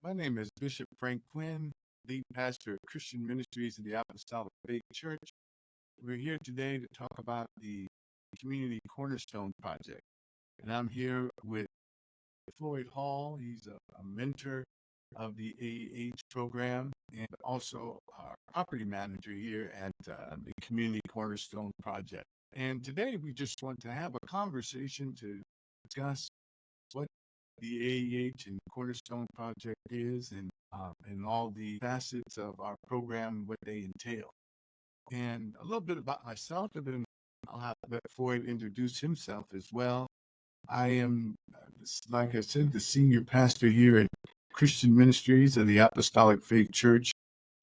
My name is Bishop Frank Quinn, lead pastor of Christian Ministries of the Apostolic Faith Church. We're here today to talk about the Community Cornerstone Project. And I'm here with Floyd Hull. He's a mentor of the AEH program and also our property manager here at the Community Cornerstone Project. And today we just want to have a conversation to discuss what the AEH and Cornerstone Project is and all the facets of our program, what they entail. And a little bit about myself, and then I'll have let Floyd introduce himself as well. I am, like I said, the senior pastor here at Christian Ministries of the Apostolic Faith Church.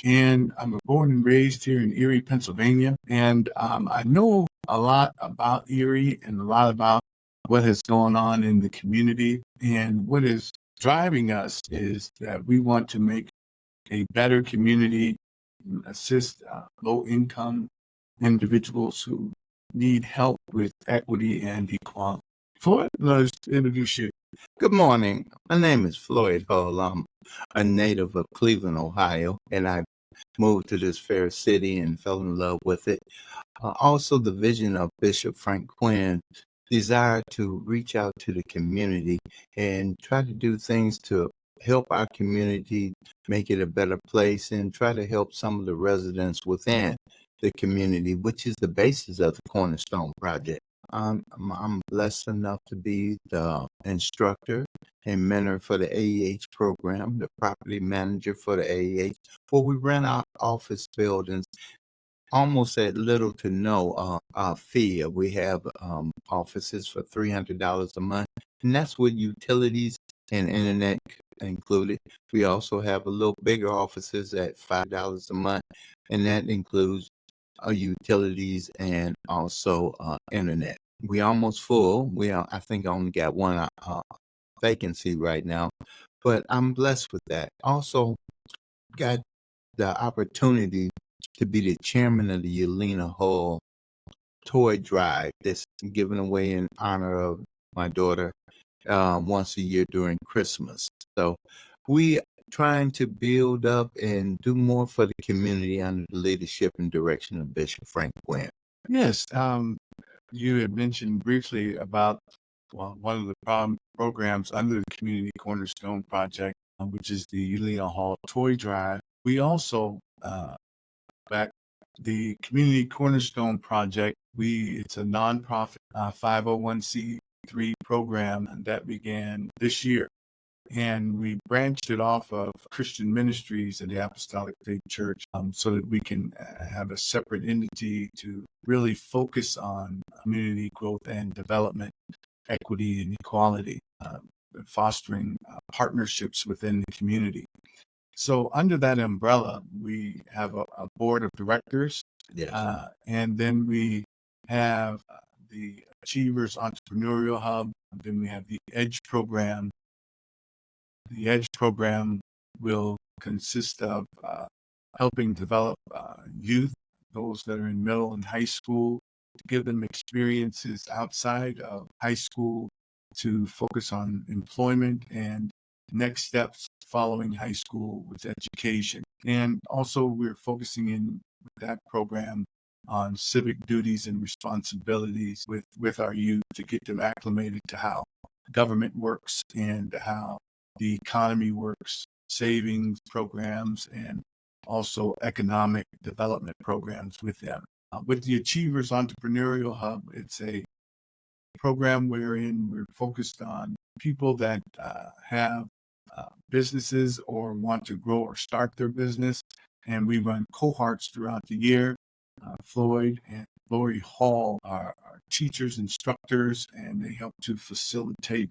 And I'm born and raised here in Erie, Pennsylvania. And I know a lot about Erie and a lot about what has gone on in the community. And what is driving us is that we want to make a better community, assist low-income individuals who need help with equity and equality. Floyd, let's introduce you. Good morning. My name is Floyd Hull. I'm a native of Cleveland, Ohio, and I moved to this fair city and fell in love with it. Also, the vision of Bishop Frank Quinn desire to reach out to the community and try to do things to help our community make it a better place and try to help some of the residents within the community, which is the basis of the Cornerstone Project. I'm blessed enough to be the instructor and mentor for the AEH program, the property manager for the AEH, where we rent out office buildings almost at little to no fee. We have offices for $300 a month, and that's with utilities and internet included. We also have a little bigger offices at $5 a month, and that includes utilities and also internet. We almost full. I think I only got one vacancy right now, but I'm blessed with that. Also got the opportunity to be the chairman of the Yelena Hull toy drive that's given away in honor of my daughter once a year during Christmas. So we trying to build up and do more for the community under the leadership and direction of Bishop Frank Quinn. Yes, you had mentioned briefly about one of the programs under the Community Cornerstone Project, which is the Yelena Hall Toy Drive. We also back the Community Cornerstone Project. It's a nonprofit 501c3 program that began this year. And we branched it off of Christian Ministries at the Apostolic Faith Church so that we can have a separate entity to really focus on community growth and development, equity and equality, fostering partnerships within the community. So under that umbrella, we have a board of directors, Yes. and then we have the Achievers Entrepreneurial Hub, and then we have the EDGE program. The EDGE program will consist of helping develop youth, those that are in middle and high school, to give them experiences outside of high school to focus on employment and next steps following high school with education. And also we're focusing in with that program on civic duties and responsibilities with our youth to get them acclimated to how government works and how the economy works, savings programs, and also economic development programs with them. With the Achievers Entrepreneurial Hub, it's a program wherein we're focused on people that have businesses or want to grow or start their business. And we run cohorts throughout the year. Floyd and Lori Hall are teachers, instructors, and they help to facilitate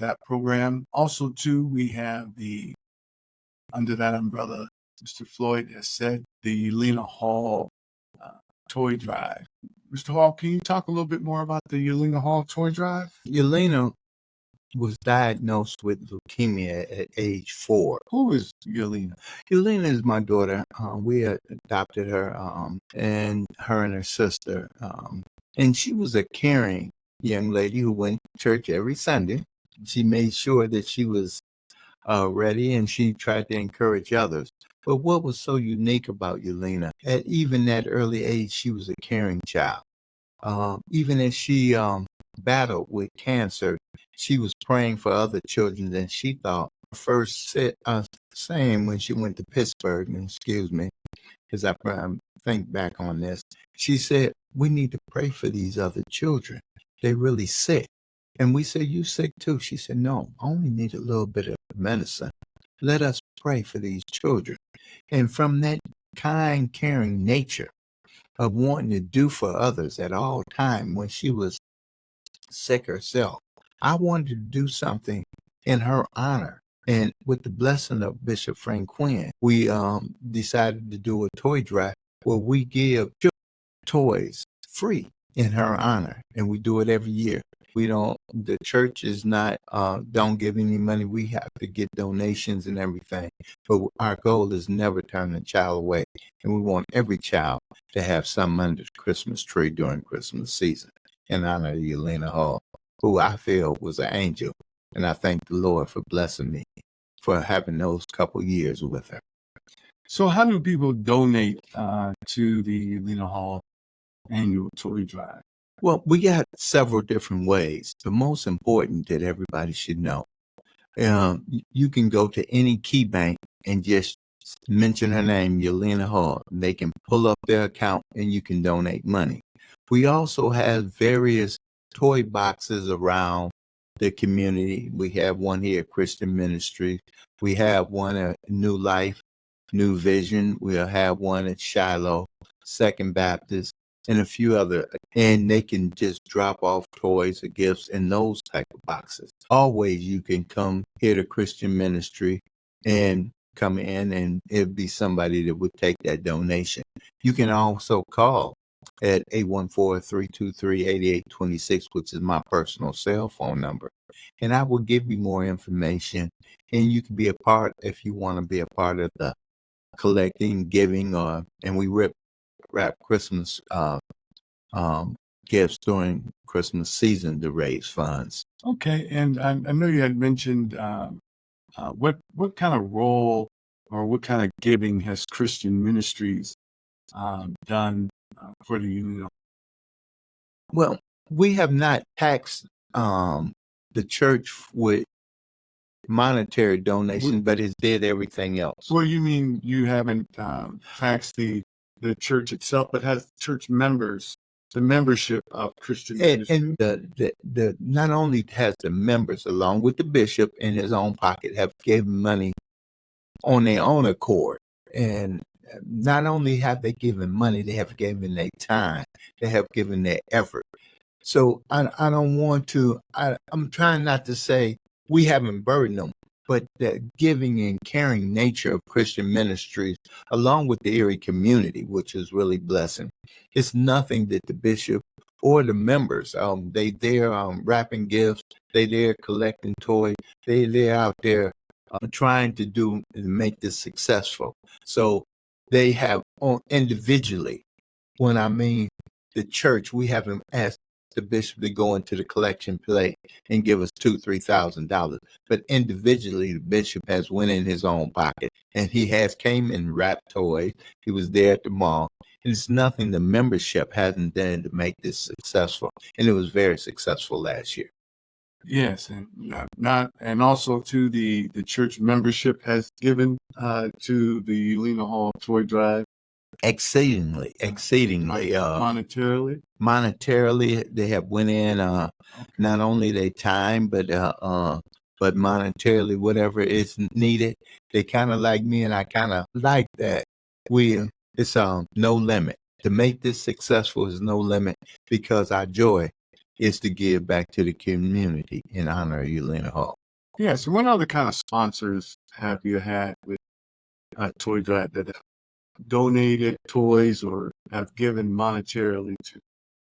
that program. Also, too, we have under that umbrella, Mr. Floyd has said, the Yelena Hall toy drive. Mr. Hall, can you talk a little bit more about the Yelena Hall toy drive? Yelena was diagnosed with leukemia at age 4. Who is Yelena? Yelena is my daughter. We adopted her, and her sister. And she was a caring young lady who went to church every Sunday. She made sure that she was already, and she tried to encourage others. But what was so unique about Yelena, at even that early age, she was a caring child. Even as she battled with cancer, she was praying for other children, and she thought first saying when she went to Pittsburgh, and excuse me, as I think back on this, she said, "We need to pray for these other children. They're really sick." And we said, "You sick too?" She said, "No, I only need a little bit of medicine. Let us pray for these children." And from that kind, caring nature of wanting to do for others at all time when she was sick herself, I wanted to do something in her honor. And with the blessing of Bishop Frank Quinn, we decided to do a toy drive where we give toys free in her honor, and we do it every year. We don't. The church is not. Don't give any money. We have to get donations and everything. But our goal is never turn a child away, and we want every child to have something under the Christmas tree during Christmas season. In honor of Yelena Hull, who I feel was an angel, and I thank the Lord for blessing me for having those couple years with her. So how do people donate to the Yelena Hall annual toy drive? Well, we got several different ways. The most important that everybody should know, you can go to any key bank and just mention her name, Yelena Hall. They can pull up their account and you can donate money. We also have various toy boxes around the community. We have one here at Christian Ministry. We have one at New Life, New Vision. We'll have one at Shiloh, Second Baptist, and a few other, and they can just drop off toys or gifts in those type of boxes. Always you can come here to Christian Ministry and come in, and it'll be somebody that would take that donation. You can also call at 814-323-8826, which is my personal cell phone number, and I will give you more information, and you can be a part if you want to be a part of the collecting, giving, and we wrap Christmas gifts during Christmas season to raise funds. Okay, and I know you had mentioned what kind of role or what kind of giving has Christian Ministries done for the union? Well, we have not taxed the church with monetary donations, but it did everything else. Well, you mean you haven't taxed the church itself, but has church members, the membership of Christian Ministries? And the not only has the members, along with the bishop in his own pocket, have given money on their own accord, and not only have they given money, they have given their time, they have given their effort. So I don't want to. I'm trying not to say we haven't burdened them, but the giving and caring nature of Christian Ministries, along with the Erie community, which is really blessing. It's nothing that the bishop or the members, they're wrapping gifts, they're collecting toys, they're out there trying to make this successful. So they have individually. When I mean the church, we haven't asked the bishop to go into the collection plate and give us $2,000-3,000, but individually the bishop has went in his own pocket and he has came and wrapped toys. He was there at the mall. It's nothing the membership hasn't done to make this successful, and it was very successful last year. Yes, and and also to the church membership has given to the Yelena Hall toy drive. Exceedingly. Monetarily, they have went in not only their time, but monetarily, whatever is needed. They kind of like me, and I kind of like that. It's no limit. To make this successful is no limit, because our joy is to give back to the community in honor of Yelena Hall. Yeah. So, what other kind of sponsors have you had with toy drive that have donated toys or have given monetarily to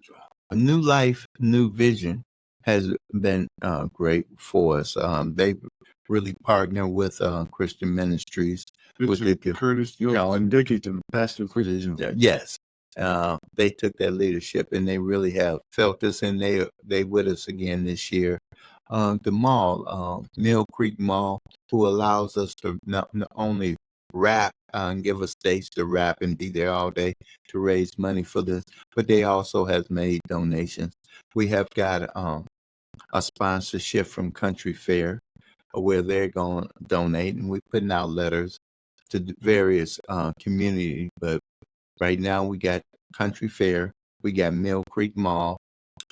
drive? New Life, New Vision has been great for us. They really partner with Christian Ministries. With Curtis, and Dickinson, Pastor Curtis. Yes. They took that leadership and they really have felt us, and they with us again this year. the mall, Mill Creek Mall, who allows us to not only rap and give us stage to rap and be there all day to raise money for this, but they also have made donations. We have got a sponsorship from Country Fair where they're going to donate, and we're putting out letters to the various communities. But right now we got Country Fair, we got Mill Creek Mall,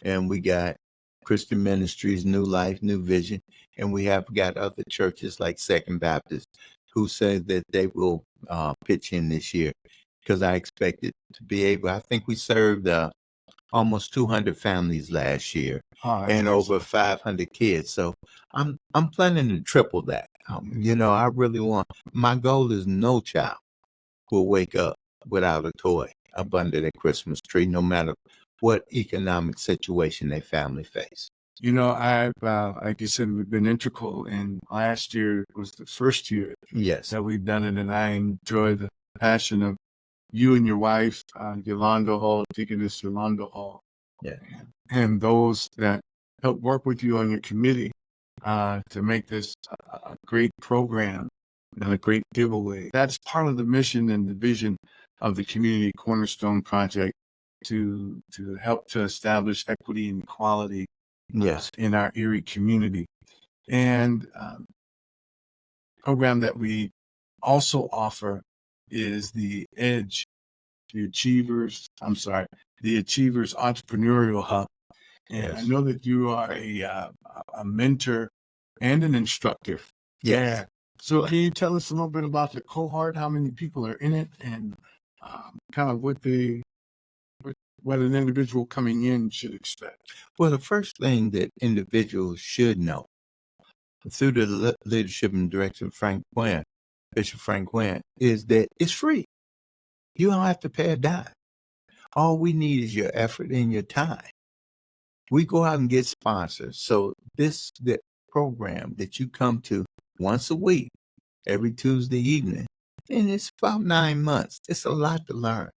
and we got Christian Ministries, New Life, New Vision, and we have got other churches like Second Baptist who say that they will pitch in this year because I expect it to be able. I think we served almost 200 families last year and over 500 kids. So I'm planning to triple that. I really want. My goal is no child will wake up without a toy up under their Christmas tree, no matter what economic situation their family face. I've, like you said, we've been integral, and last year was the first year that we've done it, and I enjoy the passion of you and your wife, Yolanda Hall, Deaconess Yolanda Hall, and those that help work with you on your committee to make this a great program and a great giveaway. That's part of the mission and the vision of the Community Cornerstone Project to help to establish equity and equality in our Erie community. And program that we also offer is the Achievers Entrepreneurial Hub. And I know that you are a mentor and an instructor. Yes. So can you tell us a little bit about the cohort, how many people are in it, and kind of what an individual coming in should expect? Well, the first thing that individuals should know through the leadership and direction of Bishop Frank Quinn, is that it's free. You don't have to pay a dime. All we need is your effort and your time. We go out and get sponsors. So the program that you come to once a week, every Tuesday evening, and it's about 9 months. It's a lot to learn.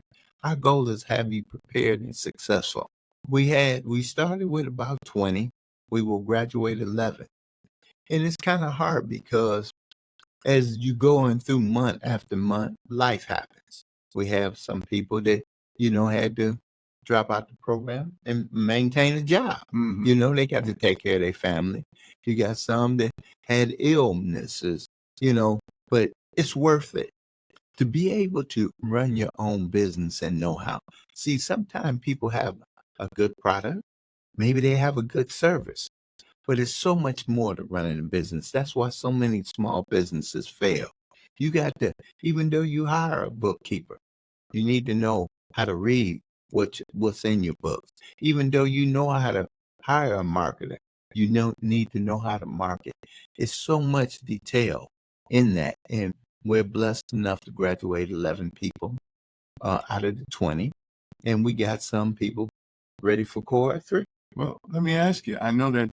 Our goal is to have you prepared and successful. We started with about 20. We will graduate 11. And it's kind of hard because as you going through month after month, life happens. We have some people that, had to drop out the program and maintain a job. Mm-hmm. They got to take care of their family. You got some that had illnesses, but it's worth it to be able to run your own business and know how. See, sometimes people have a good product. Maybe they have a good service, but it's so much more to running a business. That's why so many small businesses fail. You got to, even though you hire a bookkeeper, you need to know how to read what's in your books. Even though you know how to hire a marketer, you need to know how to market. It's so much detail in that. And we're blessed enough to graduate 11 people out of the 20. And we got some people ready for core 3. Well, let me ask you, I know that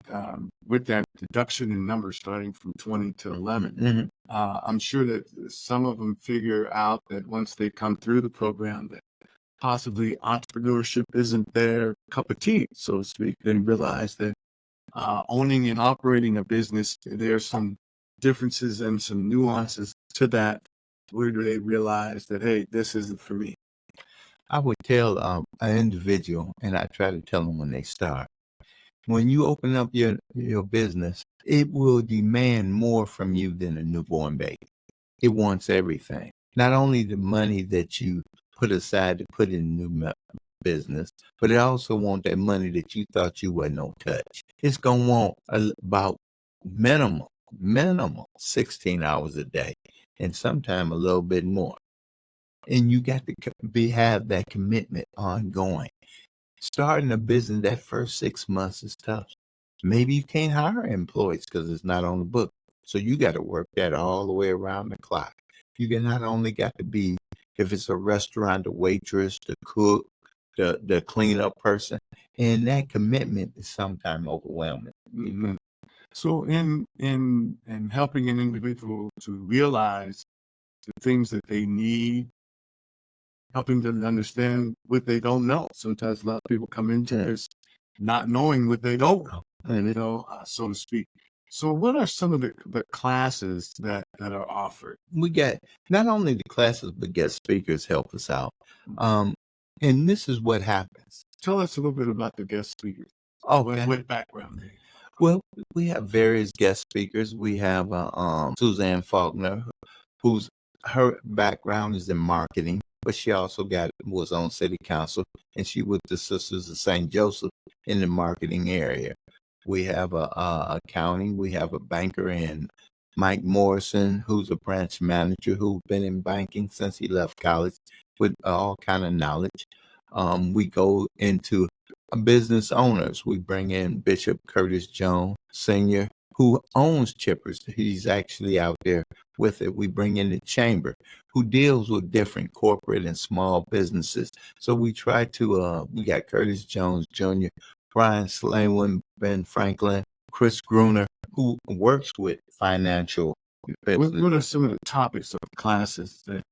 with that deduction in numbers starting from 20 to 11, I'm sure that some of them figure out that once they come through the program that possibly entrepreneurship isn't their cup of tea, so to speak. They realize that owning and operating a business, there's some differences and some nuances to that. Where do they realize that, hey, this isn't for me? I would tell an individual, and I try to tell them when they start, when you open up your business, it will demand more from you than a newborn baby. It wants everything. Not only the money that you put aside to put in new business, but it also wants that money that you thought you wasn't going to touch. It's going to want about minimum 16 hours a day, and sometimes a little bit more. And you got to have that commitment ongoing. Starting a business that first 6 months is tough. Maybe you can't hire employees because it's not on the book. So you got to work that all the way around the clock. You can not only got to be, if it's a restaurant, the waitress, the cook, the cleanup person, and that commitment is sometimes overwhelming. Mm-hmm. So in helping an individual to realize the things that they need, helping them understand what they don't know. Sometimes a lot of people come into this not knowing what they don't know. so to speak. So, what are some of the classes that are offered? We get not only the classes, but guest speakers help us out. Um, and this is what happens. Tell us a little bit about the guest speakers. Okay. What background they? Well, we have various guest speakers. We have Suzanne Faulkner, whose her background is in marketing, but she also was on city council, and she with the Sisters of St. Joseph in the marketing area. We have accounting. We have a banker in Mike Morrison, who's a branch manager who's been in banking since he left college with all kind of knowledge. We go into business owners. We bring in Bishop Curtis Jones Sr., who owns Chippers. He's actually out there with it. We bring in the chamber, who deals with different corporate and small businesses. So we try to, we got Curtis Jones Jr., Brian Slaywin, Ben Franklin, Chris Gruner, who works with financial. What are some of the topics of classes that?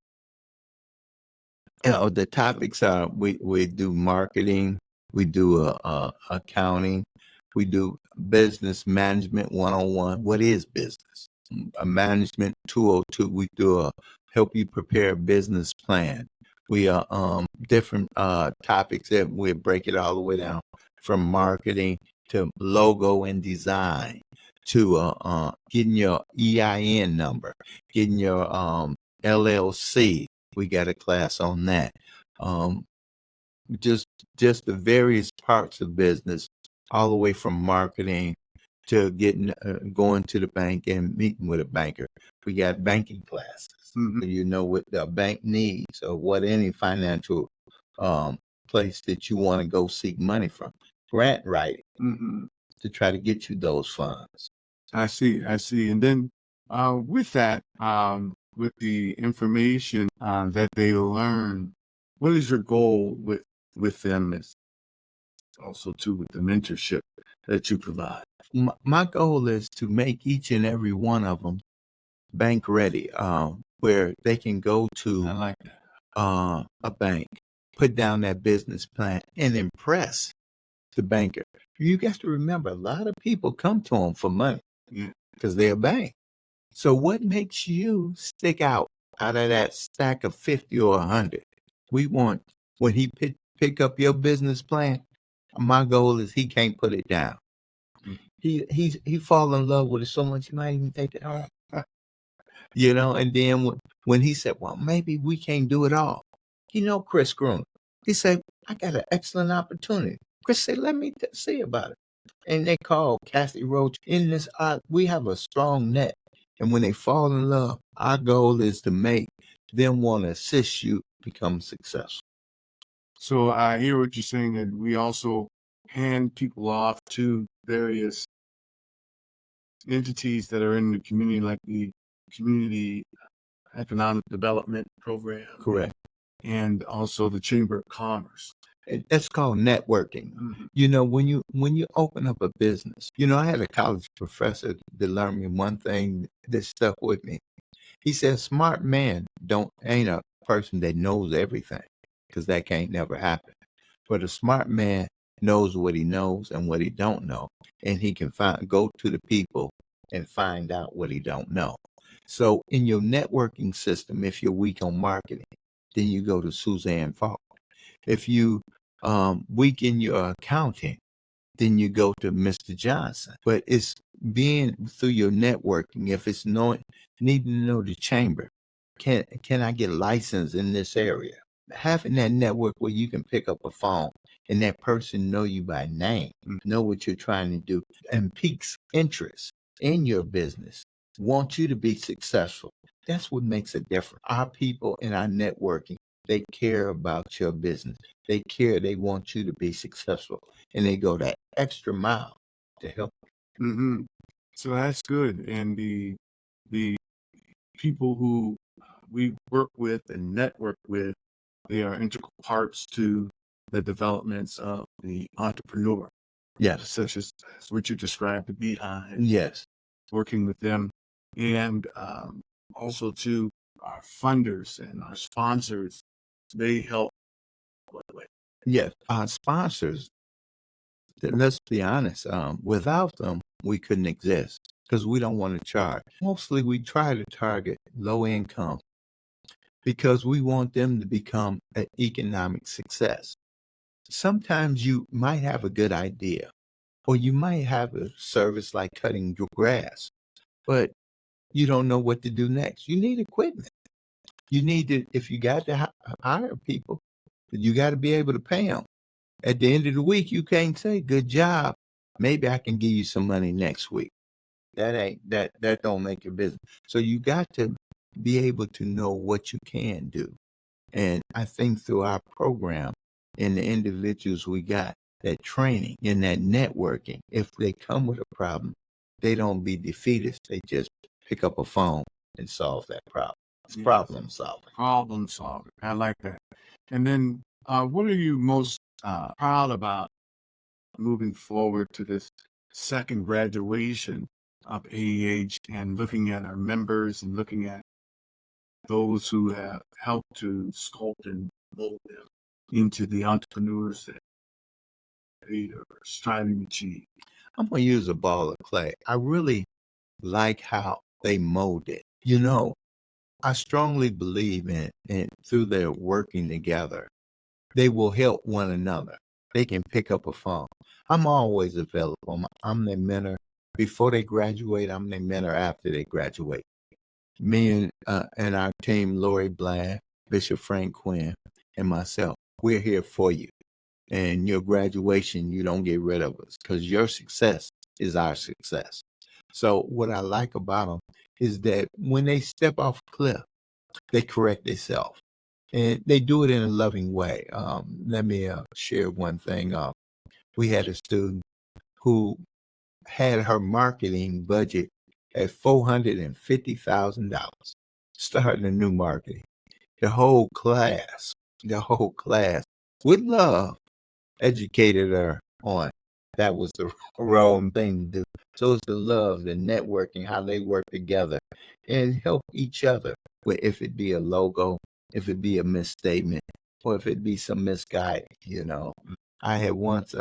The topics are we do marketing, we do accounting, we do business management 101. What is business? A management 202. We do help you prepare a business plan. We are different topics that we break it all the way down from marketing to logo and design to getting your EIN number, getting your LLC. We got a class on that. Um, just the various parts of business, all the way from marketing to getting going to the bank and meeting with a banker. We got banking classes. Mhm. You know what the bank needs or what any financial place that you want to go seek money from. Grant writing to try to get you those funds. I see. And then with that, with the information that they learn, what is your goal with them? Is also too with the mentorship that you provide. My goal is to make each and every one of them bank ready, where they can go to I like that. a bank, put down that business plan, and impress the banker. You got to remember, a lot of people come to them for money because they're a bank. So what makes you stick out of that stack of 50 or 100? We want, when he pick up your business plan, my goal is he can't put it down. He fall in love with it so much he might even take it home. And then when he said, well, maybe we can't do it all. Chris Gruner, he said, I got an excellent opportunity. Chris said, let me see about it. And they called Kathy Roach in this. We have a strong net. And when they fall in love, our goal is to make them want to assist you become successful. So I hear what you're saying, that we also hand people off to various entities that are in the community, like the Community Economic Development Program. Correct. And also the Chamber of Commerce. That's called networking. When you open up a business, I had a college professor that learned me one thing that stuck with me. He said, smart man ain't a person that knows everything, because that can't never happen. But a smart man knows what he knows and what he don't know, and he can go to the people and find out what he don't know. So in your networking system, if you're weak on marketing, then you go to Suzanne Faulkner. If you weak in your accounting, then you go to Mr. Johnson. But it's being through your networking. If it's needing to know the chamber, can I get licensed in this area? Having that network where you can pick up a phone and that person know you by name, know what you're trying to do, and piques interest in your business, want you to be successful. That's what makes a difference. Our people in our networking, they care about your business. They care. They want you to be successful, and they go that extra mile to help. So that's good. And the people who we work with and network with, they are integral parts to the developments of the entrepreneur. Yes. Such as what you described, the beehive. Yes. Working with them, and also to our funders and our sponsors. They help. Yes. Our sponsors, let's be honest, without them, we couldn't exist because we don't want to charge. Mostly we try to target low income because we want them to become an economic success. Sometimes you might have a good idea, or you might have a service like cutting your grass, but you don't know what to do next. You need equipment. You need to, if you got to hire people, you got to be able to pay them. At the end of the week, you can't say, good job. Maybe I can give you some money next week. That don't make your business. So you got to be able to know what you can do. And I think through our program and the individuals we got, that training and that networking, if they come with a problem, they don't be defeatist. They just pick up a phone and solve that problem. It's problem solving. Problem solving. I like that. And then what are you most proud about moving forward to this second graduation of AEH and looking at our members and looking at those who have helped to sculpt and mold them into the entrepreneurs that they are striving to achieve? I'm going to use a ball of clay. I really like how they mold it. You know, I strongly believe in through their working together, they will help one another. They can pick up a phone. I'm always available. I'm their mentor before they graduate. I'm their mentor after they graduate. Me and our team, Lori Bland, Bishop Frank Quinn, and myself, we're here for you. And your graduation, you don't get rid of us because your success is our success. So what I like about them is that when they step off a cliff, they correct themselves. And they do it in a loving way. Let me share one thing. We had a student who had her marketing budget at $450,000, starting a new marketing. The whole class with love educated her on that was the wrong thing to do. So it's the love, the networking, how they work together and help each other. If it be a logo, if it be a misstatement, or if it be some misguided, I had once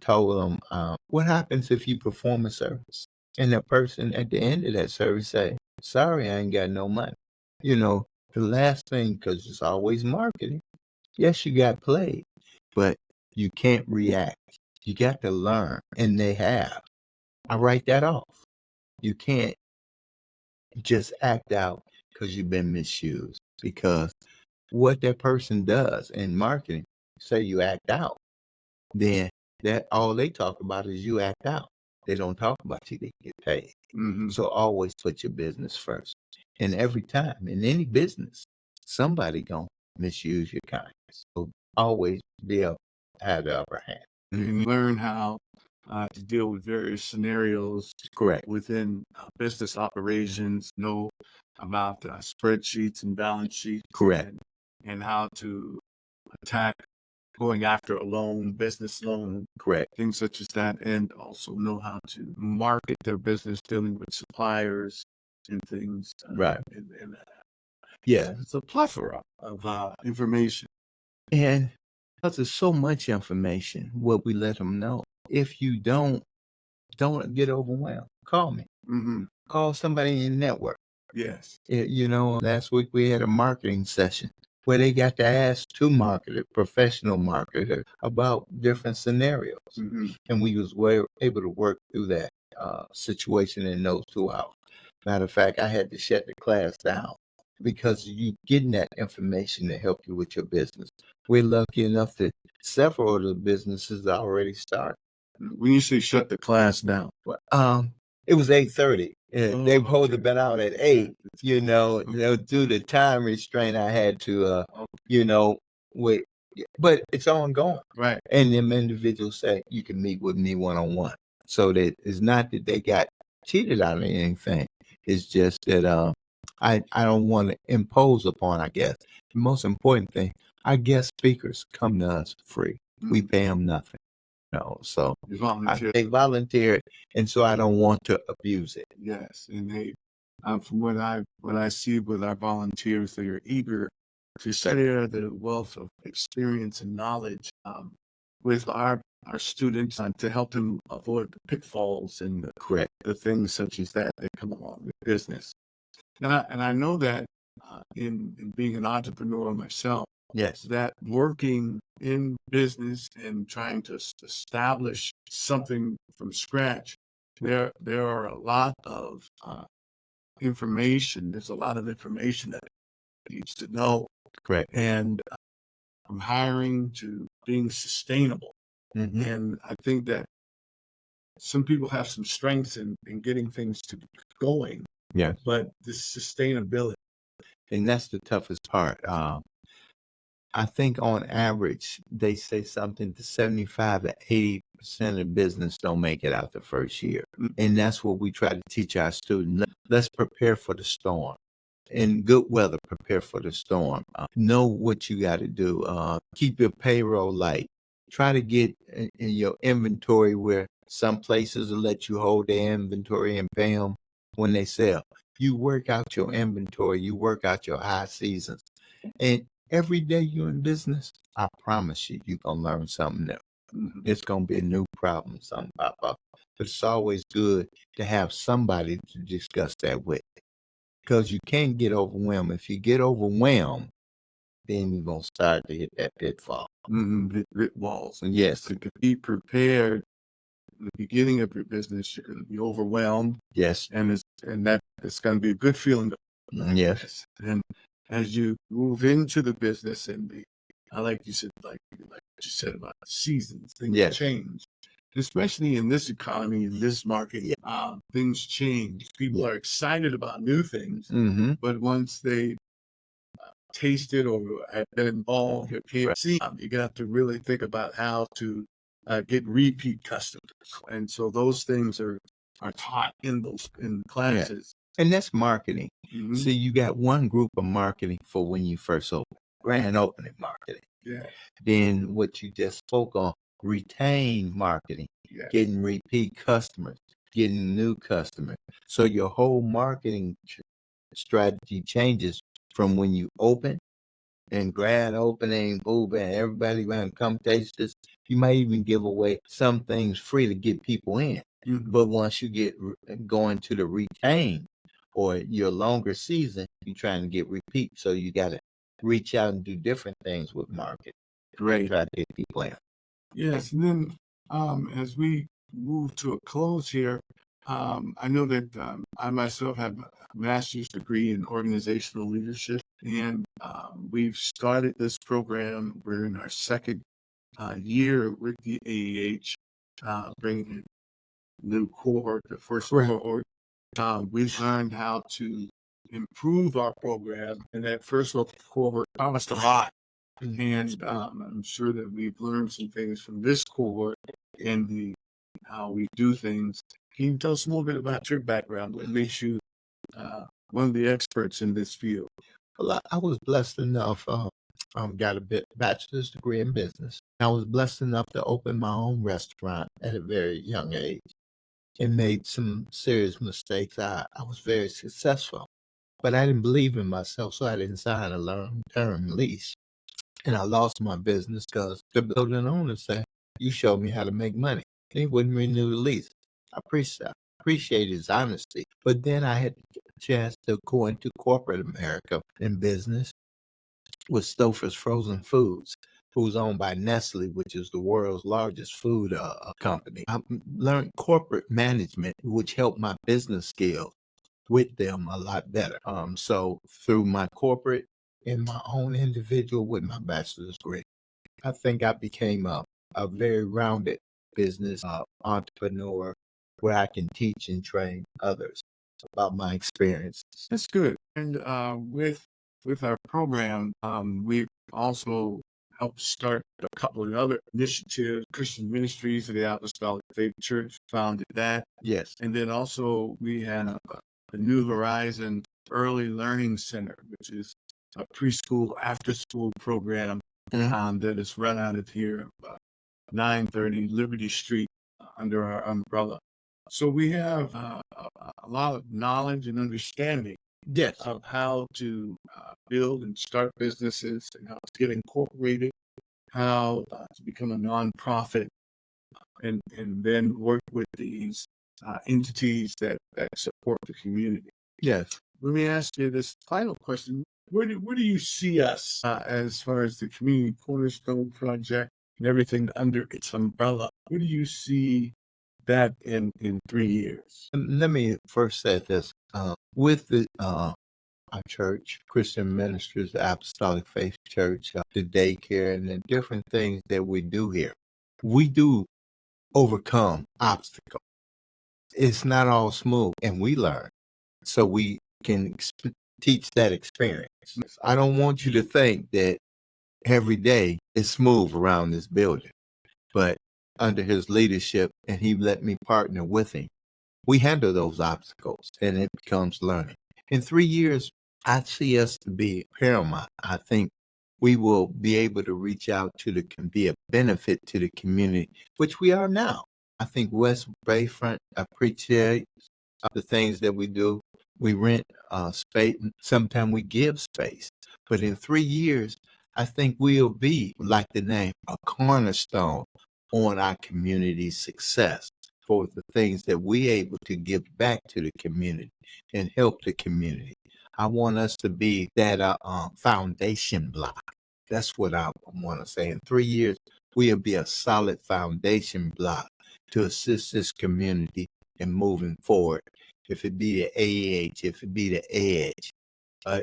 told them, what happens if you perform a service and the person at the end of that service say, sorry, I ain't got no money. The last thing, because it's always marketing. Yes, you got played, but you can't react. You got to learn, and they have. I write that off. You can't just act out because you've been misused. Because what that person does in marketing, say you act out, then that all they talk about is you act out. They don't talk about you, they get paid. Mm-hmm. So always put your business first. And every time in any business, somebody gonna misuse your kindness. So always be able to have the upper hand. And learn how to deal with various scenarios. Correct. Within business operations, know about spreadsheets and balance sheets. Correct. And how to attack going after a loan, business loan. Correct. Things such as that, and also know how to market their business, dealing with suppliers and things. Right. And yeah, it's a plethora of information. And because there's so much information, what we let them know. If you don't get overwhelmed, call me. Mm-hmm. Call somebody in your network. Yes. Last week we had a marketing session where they got to ask two professional marketers about different scenarios. Mm-hmm. And we was able to work through that situation in those 2 hours. Matter of fact, I had to shut the class down because you getting that information to help you with your business. We're lucky enough that several of the businesses already started. When you say shut the class down, it was 8:30. They supposed to have been out at 8. Due to the time restraint, I had to, wait. But it's ongoing, right? And them individuals say you can meet with me one-on-one. So that it's not that they got cheated out of anything. It's just that I don't want to impose upon. I guess the most important thing, our guest speakers come to us free. Mm-hmm. We pay them nothing. So they volunteered, and so I don't want to abuse it. Yes, and they, from what I see with our volunteers, they are eager to share the wealth of experience and knowledge with our our students to help them avoid the pitfalls and the things such as that come along with business. And I know that in being an entrepreneur myself, Yes. that working in business and trying to establish something from scratch, there are a lot of information. There's a lot of information that needs to know. Correct. And from hiring to being sustainable. Mm-hmm. And I think that some people have some strengths in getting things to going. Yeah. But the sustainability. And that's the toughest part. I think on average, they say something to 75 to 80% of business don't make it out the first year. And that's what we try to teach our students. Let's prepare for the storm. In good weather, prepare for the storm. Know what you got to do. Keep your payroll light. Try to get in your inventory where some places will let you hold their inventory and pay them when they sell. You work out your inventory. You work out your high seasons. And every day you're in business, I promise you, you're going to learn something new. It's going to be a new problem, something pop up. But it's always good to have somebody to discuss that with. Because you can't get overwhelmed. If you get overwhelmed, then you're going to start to hit that pitfall. Pitfalls. Yes. To be prepared at the beginning of your business, you're going to be overwhelmed. Yes. And that it's going to be a good feeling. Yes. And as you move into the business and like you said about seasons, things change. Especially in this economy, in this market, things change. People are excited about new things, but once they taste it or have been involved, you can't see them. You got to really think about how to get repeat customers, and so those things are taught in classes. And that's marketing. Mm-hmm. See, you got one group of marketing for when you first open, grand opening marketing. Yeah. Then what you just spoke on, retain marketing, getting repeat customers, getting new customers. So your whole marketing strategy changes from when you open and grand opening, boom, and everybody going to come taste this. You might even give away some things free to get people in. But once you get going to the retain or your longer season, you're trying to get repeat. So you got to reach out and do different things with market. Great. Try to get people in. Yes. And then as we move to a close here, I know that I myself have a master's degree in organizational leadership, and we've started this program. We're in our second year with the AEH, bringing a new cohort, the first cohort. We've learned how to improve our program, and that first cohort promised a lot. And I'm sure that we've learned some things from this cohort and how we do things. Can you tell us a little bit about your background? What makes you one of the experts in this field? Well, I was blessed enough. Got a bachelor's degree in business. I was blessed enough to open my own restaurant at a very young age and made some serious mistakes. I was very successful, but I didn't believe in myself, so I didn't sign a long-term lease. And I lost my business because the building owner said, "You showed me how to make money." They wouldn't renew the lease. I appreciate his honesty. But then I had a chance to go into corporate America in business with Stouffer's Frozen Foods, who's owned by Nestle, which is the world's largest food company. I learned corporate management, which helped my business skills with them a lot better. So through my corporate and my own individual with my bachelor's degree, I think I became a very rounded business entrepreneur where I can teach and train others about my experiences. That's good. And with our program, we've also helped start a couple of other initiatives. Christian Ministries of the Apostolic Faith Church founded that. Yes. And then also we have the New Horizon Early Learning Center, which is a preschool after-school program that is run out of here, 930 Liberty Street, under our umbrella. So we have a lot of knowledge and understanding of how to build and start businesses and how to get incorporated, how to become a nonprofit. and then work with these entities that support the community. Yes. Let me ask you this final question. Where do you see us as far as the Community Cornerstone Project and everything under its umbrella? Where do you see that in 3 years? Let me first say this. With our church, Christian Ministers, the Apostolic Faith Church, the daycare, and the different things that we do here, we do overcome obstacles. It's not all smooth, and we learn. So we can teach that experience. I don't want you to think that every day is smooth around this building, but under his leadership, and he let me partner with him, we handle those obstacles and it becomes learning. In 3 years, I see us to be paramount. I think we will be able to reach out to be a benefit to the community, which we are now. I think West Bayfront appreciates the things that we do. We rent space. Sometimes we give space. But in 3 years, I think we'll be, like the name, a cornerstone on our community's success for the things that we able to give back to the community and help the community. I want us to be that foundation block. That's what I want to say. In 3 years, we'll be a solid foundation block to assist this community in moving forward. If it be the AH, if it be the EDGE,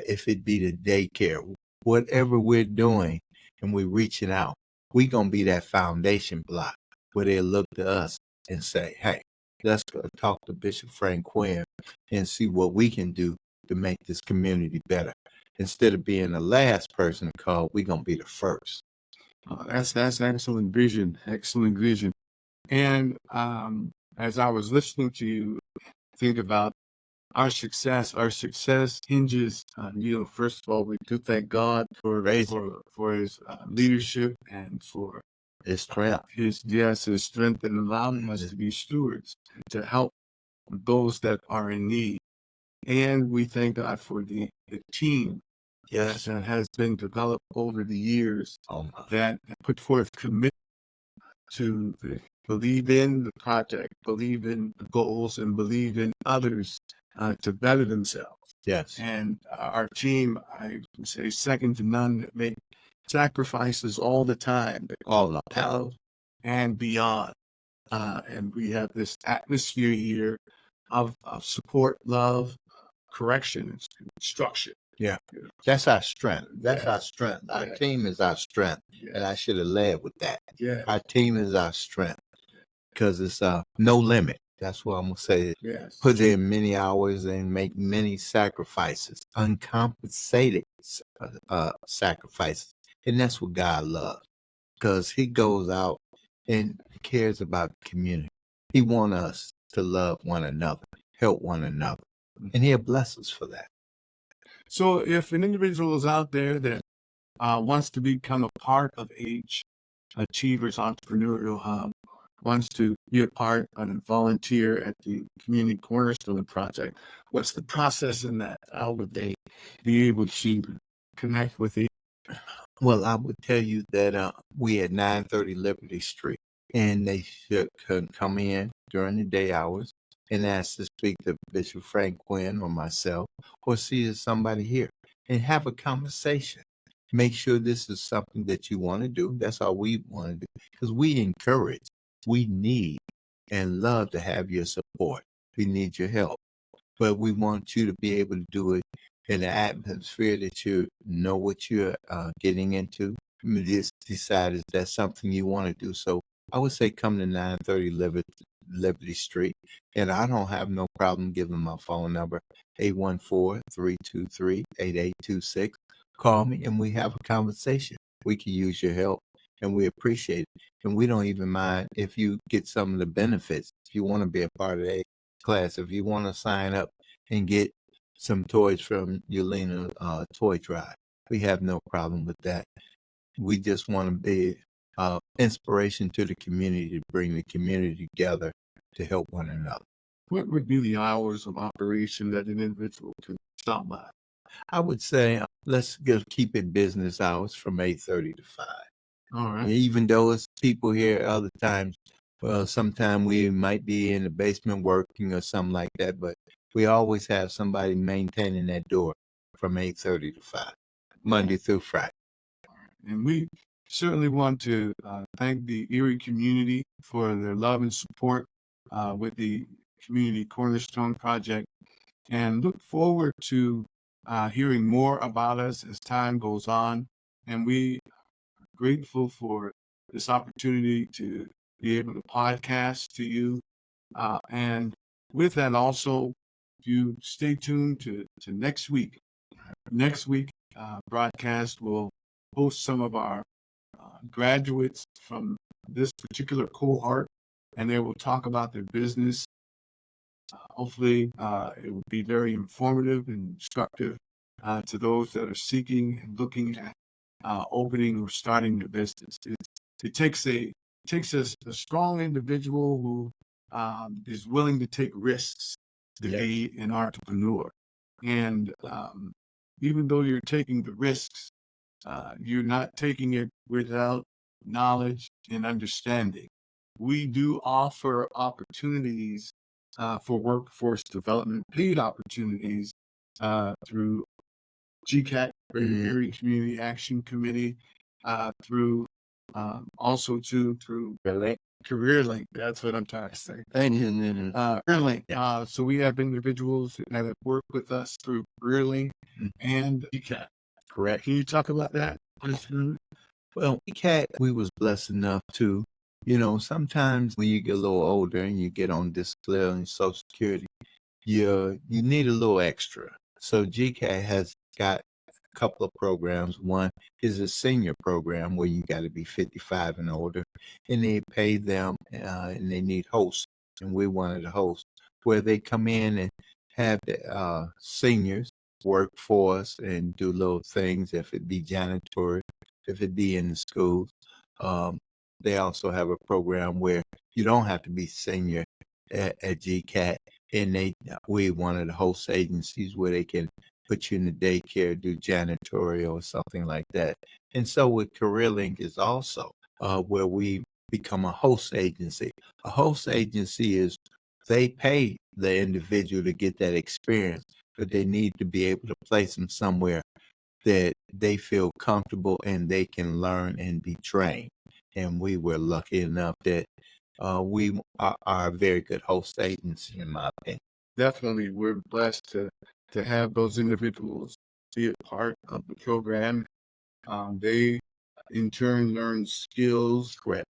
if it be the daycare, whatever we're doing and we're reaching out, we're going to be that foundation block where they look to us and say, hey, let's go talk to Bishop Frank Quinn and see what we can do to make this community better. Instead of being the last person to call, we're going to be the first. That's excellent vision. Excellent vision. And as I was listening to you think about our success hinges on, first of all, we do thank God for his leadership and for his strength. His strength and allowing us to be stewards to help those that are in need. And we thank God for the team that has been developed over the years that put forth commitment to believe in the project, believe in the goals, and believe in others to better themselves. Yes. And our team, I would say, second to none, that make sacrifices all the time, and beyond. And we have this atmosphere here of support, love, correction, instruction. Yeah. That's our strength. That's our strength. Our team is our strength. And I should have led with that. Yeah. Our team is our strength because it's no limit. That's what I'm going to say. Yes. Put in many hours and make many sacrifices, uncompensated sacrifices. And that's what God loves because he goes out and cares about the community. He wants us to love one another, help one another, and he'll bless us for that. So if an individual is out there that wants to become a part of Achievers Entrepreneurial Hub, wants to be a part and volunteer at the Community Cornerstone Project, what's the process in that? How would they be able to connect with you? Well, I would tell you that we at 930 Liberty Street, and they should come in during the day hours and ask to speak to Bishop Frank Quinn or myself, or see somebody here and have a conversation. Make sure this is something that you want to do. That's all we want to do, because we encourage, we need, and love to have your support. We need your help, but we want you to be able to do it in an atmosphere that you know what you're getting into. Just decide is that something you want to do. So I would say come to 930 Liberty Street, and I don't have no problem giving my phone number, 814-323-8826. Call me and we have a conversation. We can use your help and we appreciate it. And we don't even mind if you get some of the benefits. If you want to be a part of the class, if you want to sign up and get some toys from Yelena Toy Drive, we have no problem with that. We just want to be inspiration to the community, to bring the community together to help one another. What would be the hours of operation that an individual could stop by? I would say let's just keep it business hours from 8:30 to 5. All right. Even though it's people here other times, Well, sometime we might be in the basement working or something like that, but we always have somebody maintaining that door from 8:30 to 5, Monday through Friday. And we certainly want to thank the Erie community for their love and support with the Community Cornerstone Project, and look forward to hearing more about us as time goes on. And we are grateful for this opportunity to be able to podcast to you. And with that, also, you stay tuned to next week. Next week broadcast will host some of our graduates from this particular cohort, and they will talk about their business. Hopefully, it will be very informative and instructive to those that are seeking and looking at opening or starting their business. It takes a strong individual who is willing to take risks to be an entrepreneur. And even though you're taking the risks, you're not taking it without knowledge and understanding. We do offer opportunities for workforce development, paid opportunities through GCAT, Erie Community Action Committee, through also through Career Link. That's what I'm trying to say. Career Link. So we have individuals that have worked with us through Career Link and GCAT. Correct. Can you talk about that? Well, we was blessed enough to, sometimes when you get a little older and you get on disability and Social Security, you need a little extra. So GCAT has got a couple of programs. One is a senior program where you got to be 55 and older, and they pay them, and they need hosts, and we're one of the hosts, where they come in and have the seniors work for us and do little things, if it be janitorial, if it be in the schools. They also have a program where you don't have to be senior at GCAT, and we one of the host agencies where they can put you in the daycare, do janitorial or something like that. And so with CareerLink is also where we become a host agency. A host agency is they pay the individual to get that experience, but they need to be able to place them somewhere that they feel comfortable and they can learn and be trained. And we were lucky enough that we are a very good host agency, in my opinion. Definitely, we're blessed to have those individuals be a part of the program. They, in turn, learn skills, Correct.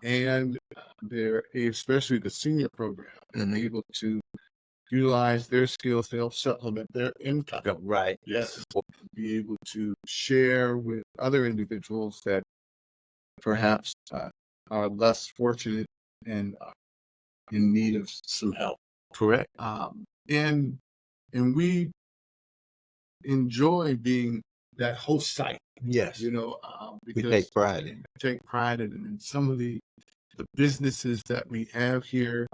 and they're, especially the senior program, and able to utilize their skills to help supplement their income. Right. Yes. Be able to share with other individuals that perhaps are less fortunate and in need of some help. Correct. And we enjoy being that host site. Yes. Because we take pride in it. Take pride in it. And some of the businesses that we have here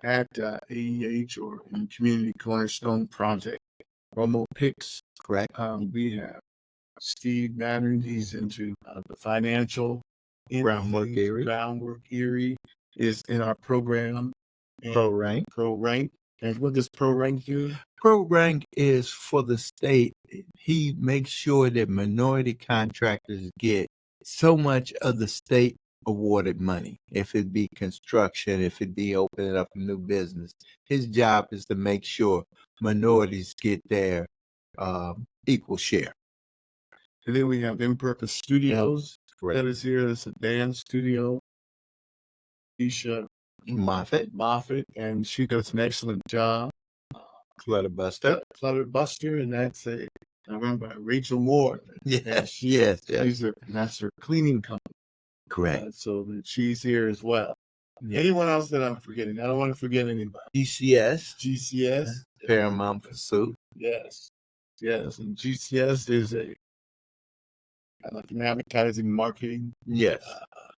at AEH or in Community Cornerstone Project, Romo Picks. Correct. We have Steve Mattern. He's into the financial Groundwork Erie. Groundwork Erie is in our program. Pro Rank. And what does Pro Rank do? Pro Rank is for the state. He makes sure that minority contractors get so much of the state awarded money. If it be construction, if it be opening up a new business, his job is to make sure minorities get their equal share. And then we have In-Purpose Studios. Correct. That is here. It's a dance studio. Isha Moffett, and she does an excellent job. Clutterbuster, and that's I remember Rachel Moore. Yes. That's her cleaning company. Correct. So that she's here as well. Anyone else that I'm forgetting? I don't want to forget anybody. GCS, Paramount Pursuit. Yes. And GCS is an advertising marketing. Yes.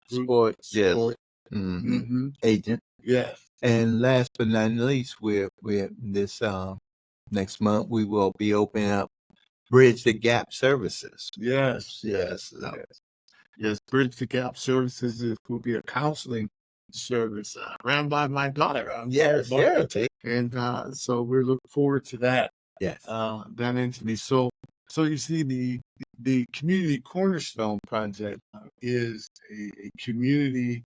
Group. Sports. Yes. Sport. Agent. Yes. And last but not least, we're this next month we will be opening up Bridge the Gap Services. Yes. Bridge the Gap Services will be a counseling service ran by my daughter. Yes, Martha. yes, And so we're looking forward to that. yes. That entity. So you see, the Community Cornerstone Project is a community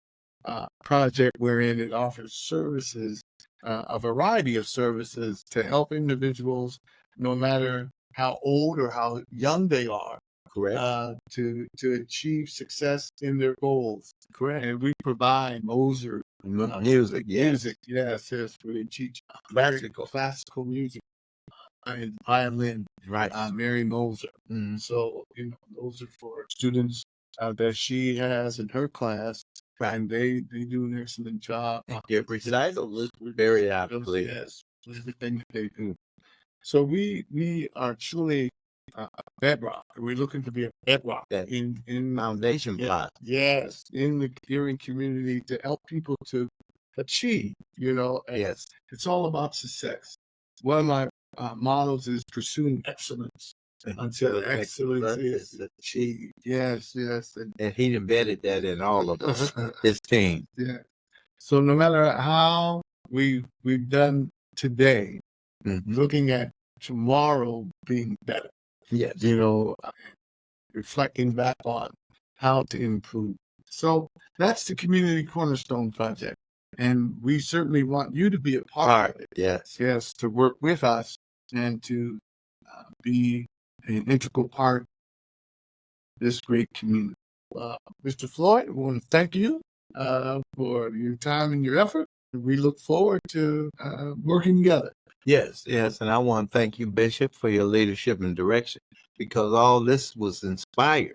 project wherein it offers services, a variety of services to help individuals, no matter how old or how young they are, Correct. to achieve success in their goals. Correct. And we provide Moser Music, yes. music. Yes, we teach classical music and violin. Right. Mary Moser. So those are for students that she has in her class. Right. And they do an excellent job. Your recital was very aptly. Yes, everything that they do. So we are truly a bedrock. We're looking to be a bedrock That in foundation block. Yes, in the Erie community to help people to achieve. And Yes. it's all about success. One of my models is pursuing excellence until excellence is achieved. Yes, And he embedded that in all of us, his team. yeah. So no matter how we've done today, looking at tomorrow being better, Yes. reflecting back on how to improve. So that's the Community Cornerstone Project. And we certainly want you to be a part of it. Yes. Yes, to work with us and to be an integral part of this great community. Mr. Floyd, I want to thank you for your time and your effort. We look forward to working together. Yes. And I want to thank you, Bishop, for your leadership and direction, because all this was inspired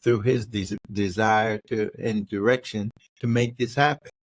through his desire and direction to make this happen.